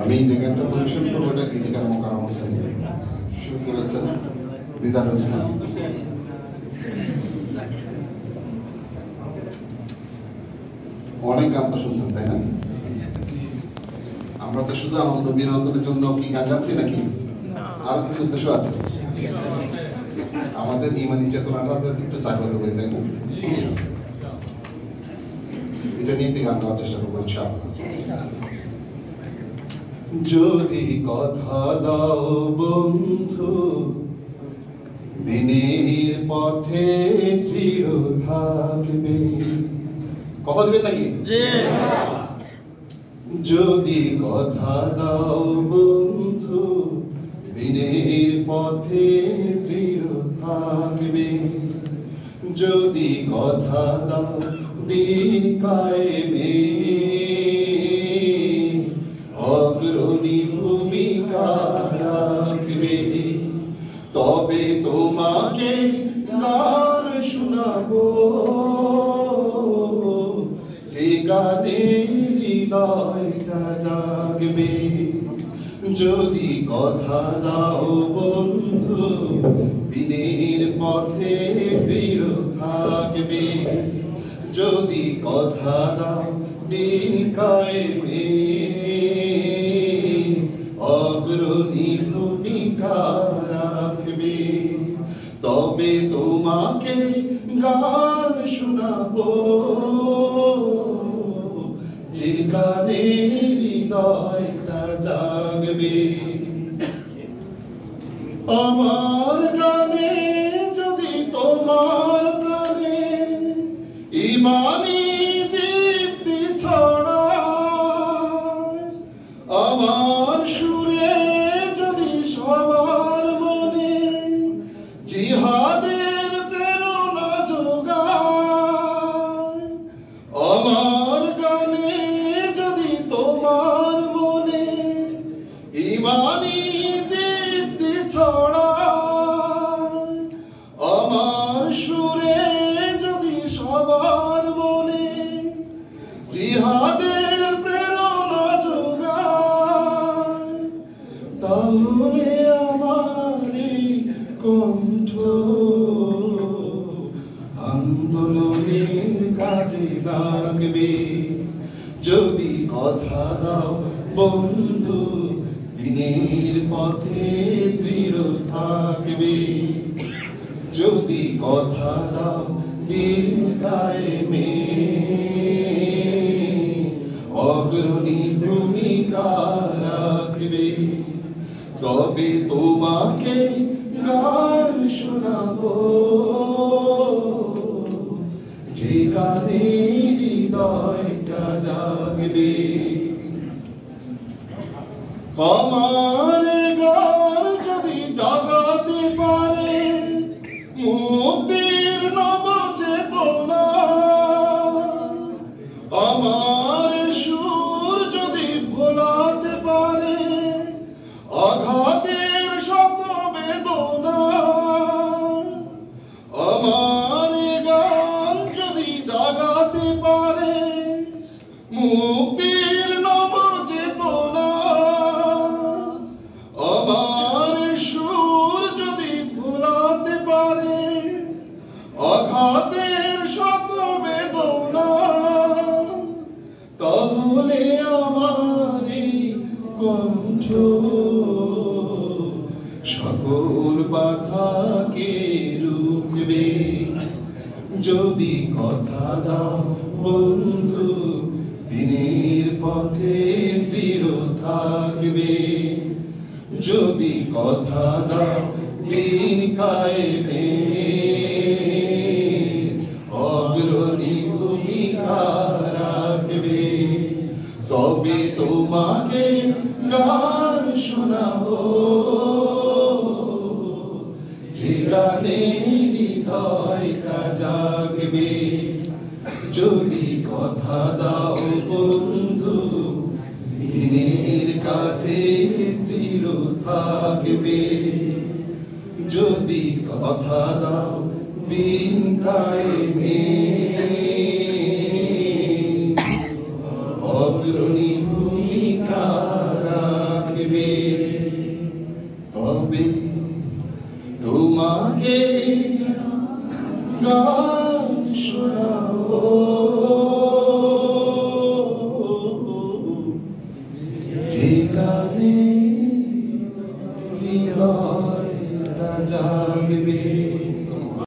আমি যে গানটা পরিবেশন করবো এটা গীতিকার মোকাররম হোসেন, শুরু করেছেন দিদারুল ইসলাম। অনেক গান তো শুনছেন তাই না? আমরা তো শুধু আনন্দ বিনোদনের জন্য কি গান গাচ্ছি নাকি আর কিছু উদ্দেশ্য আছে? আমাদের ইমানি চেতনাটা একটু জাগ্রত করি, তাই না? এটা নিয়ে একটি গান গাওয়ার চেষ্টা করবো ইনশাআল্লাহ। যদি কথা দাও বন্ধু দিনের পথে দৃঢ় থাকবে, কথা দিবেন নাকি? যদি কথা দাও বন্ধু দিনের পথে দৃঢ় থাকবে, যদি কথা দাও দিন কায়েমে অগ্রণী ভূমিকা রাখবে, তবে তোমাকে গান শোনাবো যে গানে হৃদয়টা জাগবে। যদি কথা দাও বন্ধু দিনের পথে দৃঢ় থাকবে, যদি কথা দাও দিন কায়েমে অগ্রণী ভূমিকা রাখবে, তবে তোমাকে গান শোনাবো যে গানে হৃদয়টা জাগবে। আমার গানে যদি তোমার প্রাণে ইমানি দীপ্তি ছড়ায়, আমার সুরে যদি সবার মনে জিহাদের প্রেরণা যোগায়, আমার গানে যদি তোমার মনে ইমানি দীপ্তি ছড়ায়, আমার সুরে যদি সবার মনে জিহাদের প্রেরণা যোগায়, তাহলে আমার কণ্ঠ আন্দোলনের কাজে লাগবে। যদি কথা দাও বন্ধু দিনের পথে দৃঢ় থাকবে, যদি কথা দাও দিন কায়েমে অগ্রণী ভূমিকা রাখবে, তবে তোমাকে গান শোনাবো যে গানে হৃদয়টা জাগবে। আমার গান যদি জাগাতে পারে মুক্তির নব চেতনা, আমার সুর যদি ভোলাতে পারে আঘাতের শত বেদনা, আমার গান যদি জাগাতে পারে মুক্তির নব চেতনা, আমার সুর যদি ভোলাতে পারে আঘাতের শত বেদনা, তাহলে আমার কণ্ঠ সকল বাধাকে রুখবে। যদি কথা দাও বন্ধু দিনের পথে দৃঢ় থাকবে, যদি কথা দাও দিন কায়েমে অগ্রণী ভূমিকা রাখবে, তবে তোমাকে গান শোনাবো যে গানে হৃদয়টা জাগবে। যদি কথা দাও বন্ধু দিনের কাছে দৃঢ় থাকবে, যদি কথা দাও দিন কায়েমে তবে তোমাকে গান শোনাবো, যে গানে হৃদয়টা জাগবে।